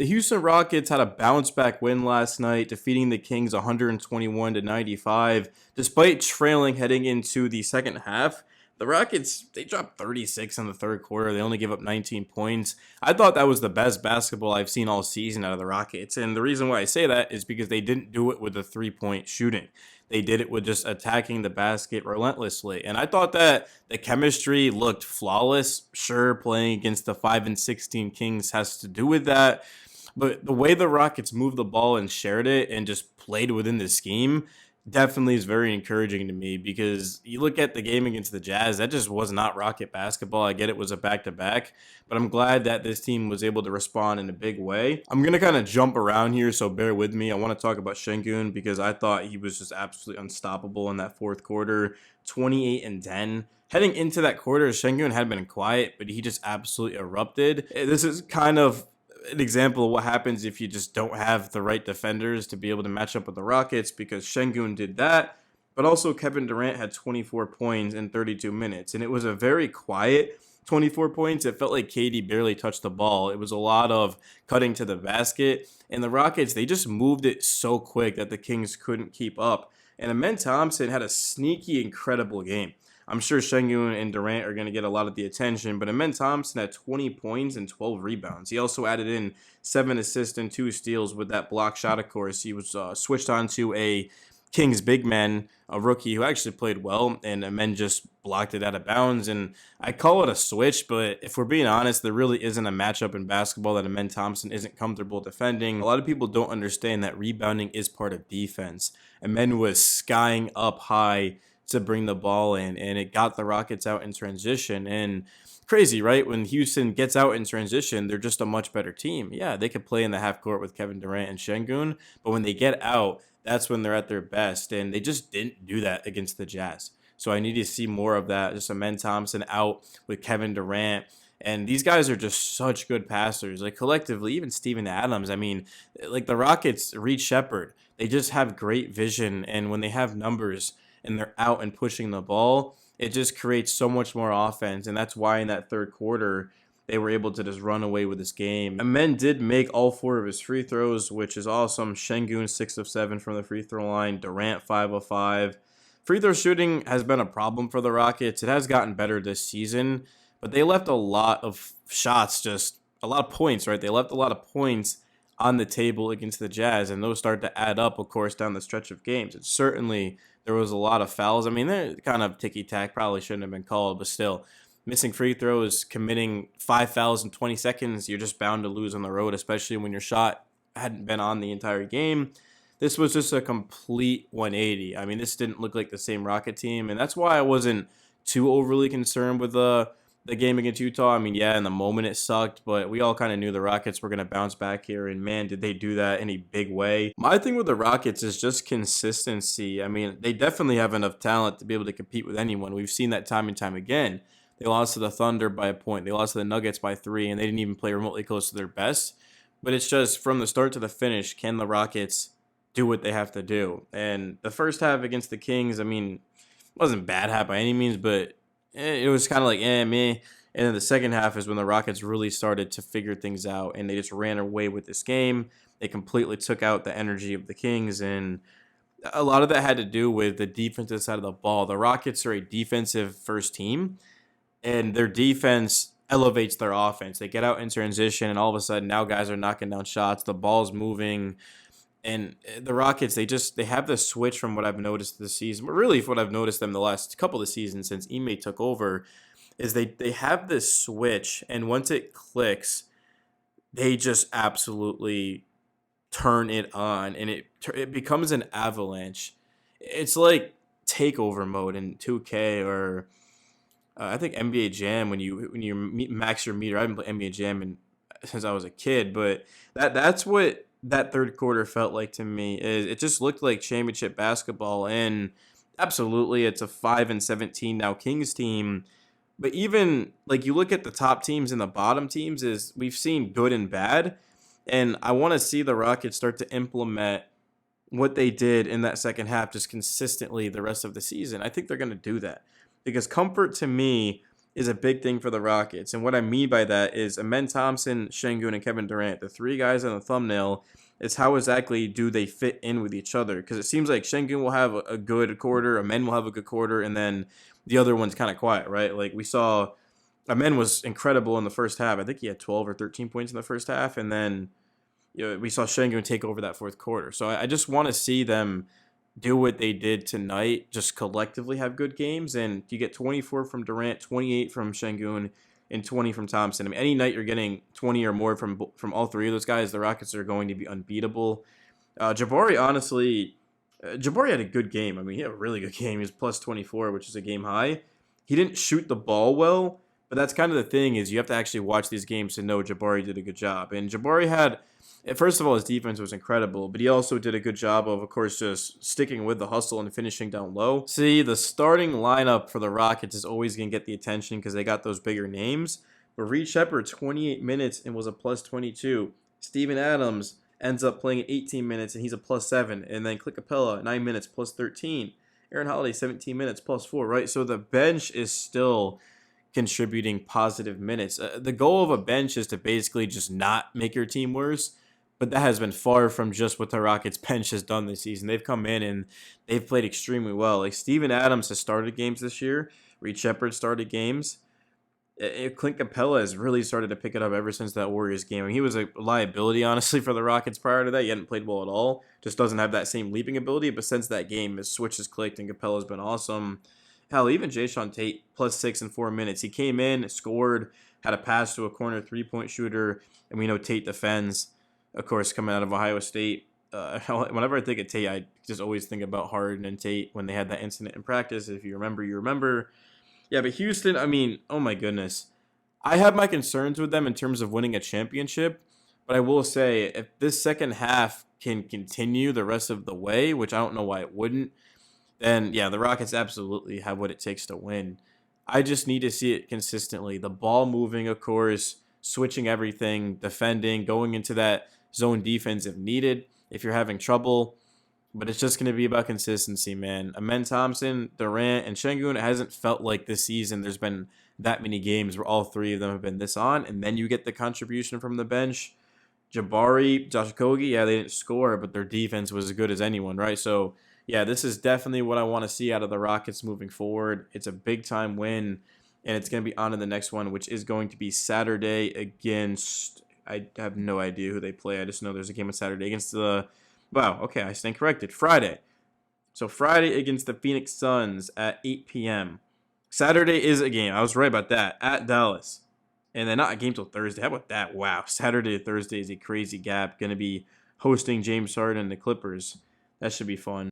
The Houston Rockets had a bounce back win last night, defeating the Kings 121 to 95. Despite trailing heading into the second half, the Rockets, they dropped 36 in the third quarter. They only gave up 19 points. I thought that was the best basketball I've seen all season out of the Rockets. And the reason why I say that is because they didn't do it with the 3-point shooting. They did it with just attacking the basket relentlessly. And I thought that the chemistry looked flawless. Sure, playing against the 5 and 16 Kings has to do with that. But the way the Rockets moved the ball and shared it and just played within the scheme definitely is very encouraging to me, because you look at the game against the Jazz, that just was not Rocket basketball. I get it was a back-to-back, but I'm glad that this team was able to respond in a big way. I'm going to kind of jump around here, so bear with me. I want to talk about Sengun because I thought he was just absolutely unstoppable in that fourth quarter, 28 and 10. Heading into that quarter, Sengun had been quiet, but he just absolutely erupted. This is kind of an example of what happens if you just don't have the right defenders to be able to match up with the Rockets, because Sengun did that, but also Kevin Durant had 24 points in 32 minutes, and it was a very quiet 24 points. It felt like KD barely touched the ball. It was a lot of cutting to the basket, and the Rockets, they just moved it so quick that the Kings couldn't keep up. And Amen Thompson had a sneaky, incredible game. I'm sure Sengun and Durant are going to get a lot of the attention, but Amen Thompson had 20 points and 12 rebounds. He also added in 7 assists and 2 steals with that block shot, of course. He was switched on to a Kings big man, a rookie who actually played well, and Amen just blocked it out of bounds. And I call it a switch, but if we're being honest, there really isn't a matchup in basketball that Amen Thompson isn't comfortable defending. A lot of people don't understand that rebounding is part of defense. Amen was skying up high to bring the ball in, and it got the Rockets out in transition. And crazy, right? When Houston gets out in transition, they're just a much better team. Yeah, they could play in the half court with Kevin Durant and Sengun, but when they get out, that's when they're at their best, and they just didn't do that against the Jazz. So I need to see more of that. Just Amen Thompson out with Kevin Durant. And these guys are just such good passers. Like collectively, even Steven Adams. I mean, like the Rockets, Reed Shepherd, they just have great vision. And when they have numbers and they're out and pushing the ball, it just creates so much more offense. And that's why in that third quarter, they were able to just run away with this game. Amen did make all 4 of his free throws, which is awesome. Sengun 6 of 7 from the free throw line. Durant 5 of 5. Free throw shooting has been a problem for the Rockets. It has gotten better this season, but they left a lot of shots, just a lot of points, right? They left a lot of points on the table against the Jazz, and those start to add up, of course, down the stretch of games. And certainly there was a lot of fouls. I mean, they're kind of ticky-tack, probably shouldn't have been called, but still, missing free throws, committing 5 fouls in 20 seconds, you're just bound to lose on the road, especially when your shot hadn't been on the entire game. This was just a complete 180. I mean, this didn't look like the same Rocket team, and that's why I wasn't too overly concerned with the game against Utah. I mean, yeah, in the moment it sucked, but we all kind of knew the Rockets were going to bounce back here, and man, did they do that in a big way. My thing with the Rockets is just consistency. I mean, they definitely have enough talent to be able to compete with anyone. We've seen that time and time again. They lost to the Thunder by a point. They lost to the Nuggets by 3, and they didn't even play remotely close to their best. But it's just from the start to the finish, can the Rockets do what they have to do? And the first half against the Kings, I mean, it wasn't bad half by any means, but it was kind of like, meh. And then the second half is when the Rockets really started to figure things out, and they just ran away with this game. They completely took out the energy of the Kings, and a lot of that had to do with the defensive side of the ball. The Rockets are a defensive first team, and their defense elevates their offense. They get out in transition, and all of a sudden now guys are knocking down shots. The ball's moving. And the Rockets, they have this switch from what I've noticed this season, but really what I've noticed them the last couple of seasons since Ime took over, is they have this switch, and once it clicks, they just absolutely turn it on, and it becomes an avalanche. It's like takeover mode in 2K or I think NBA Jam when you max your meter. I haven't played NBA Jam since I was a kid, but that's what that third quarter felt like to me. It just looked like championship basketball, and absolutely it's a 5 and 17 now Kings team. But even like you look at the top teams and the bottom teams, is we've seen good and bad, and I want to see the Rockets start to implement what they did in that second half just consistently the rest of the season. I think they're going to do that, because comfort to me is a big thing for the Rockets. And what I mean by that is Amen Thompson, Sengun, and Kevin Durant, the three guys on the thumbnail, is how exactly do they fit in with each other? Because it seems like Sengun will have a good quarter, Amen will have a good quarter, and then the other one's kind of quiet, right? Like we saw Amen was incredible in the first half. I think he had 12 or 13 points in the first half, and then we saw Sengun take over that fourth quarter. So I just want to see them do what they did tonight, just collectively have good games, and you get 24 from Durant, 28 from Sengun, and 20 from Thompson. I mean, any night you're getting 20 or more from all three of those guys, the Rockets are going to be unbeatable. Jabari, honestly, Jabari had a good game. I mean, he had a really good game. He was plus 24, which is a game high. He didn't shoot the ball well, but that's kind of the thing is you have to actually watch these games to know Jabari did a good job. And Jabari had, first of all, his defense was incredible, but he also did a good job of course, just sticking with the hustle and finishing down low. See, the starting lineup for the Rockets is always going to get the attention because they got those bigger names. But Reed Shepherd, 28 minutes and was a plus 22. Steven Adams ends up playing 18 minutes and he's a plus 7. And then Clint Capella, 9 minutes, plus 13. Aaron Holiday, 17 minutes, plus 4, right? So the bench is still contributing positive minutes. The goal of a bench is to basically just not make your team worse. But that has been far from just what the Rockets bench has done this season. They've come in and they've played extremely well. Like Steven Adams has started games this year. Reed Shepherd started games. Clint Capella has really started to pick it up ever since that Warriors game. I mean, he was a liability, honestly, for the Rockets prior to that. He hadn't played well at all. Just doesn't have that same leaping ability. But since that game, his switch has clicked and Capella's been awesome. Hell, even Jayshawn Tate, plus 6 in 4 minutes. He came in, scored, had a pass to a corner three-point shooter, and we know Tate defends. Of course, coming out of Ohio State, whenever I think of Tate, I just always think about Harden and Tate when they had that incident in practice. If you remember, you remember. Yeah, but Houston, I mean, oh my goodness. I have my concerns with them in terms of winning a championship, but I will say if this second half can continue the rest of the way, which I don't know why it wouldn't, then yeah, the Rockets absolutely have what it takes to win. I just need to see it consistently. The ball moving, of course, switching everything, defending, going into that zone defense if needed, if you're having trouble. But it's just going to be about consistency, man. Amen Thompson, Durant, and Sengun, it hasn't felt like this season there's been that many games where all three of them have been this on, and then you get the contribution from the bench. Jabari, Josh Okogie, yeah, they didn't score, but their defense was as good as anyone, right? So, yeah, this is definitely what I want to see out of the Rockets moving forward. It's a big-time win, and it's going to be on to the next one, which is going to be Saturday against, I have no idea who they play. I just know there's a game on Saturday against the, wow, okay, I stand corrected, Friday. So Friday against the Phoenix Suns at 8 p.m. Saturday is a game. I was right about that, at Dallas. And then not a game till Thursday. How about that? Wow, Saturday to Thursday is a crazy gap. Going to be hosting James Harden and the Clippers. That should be fun.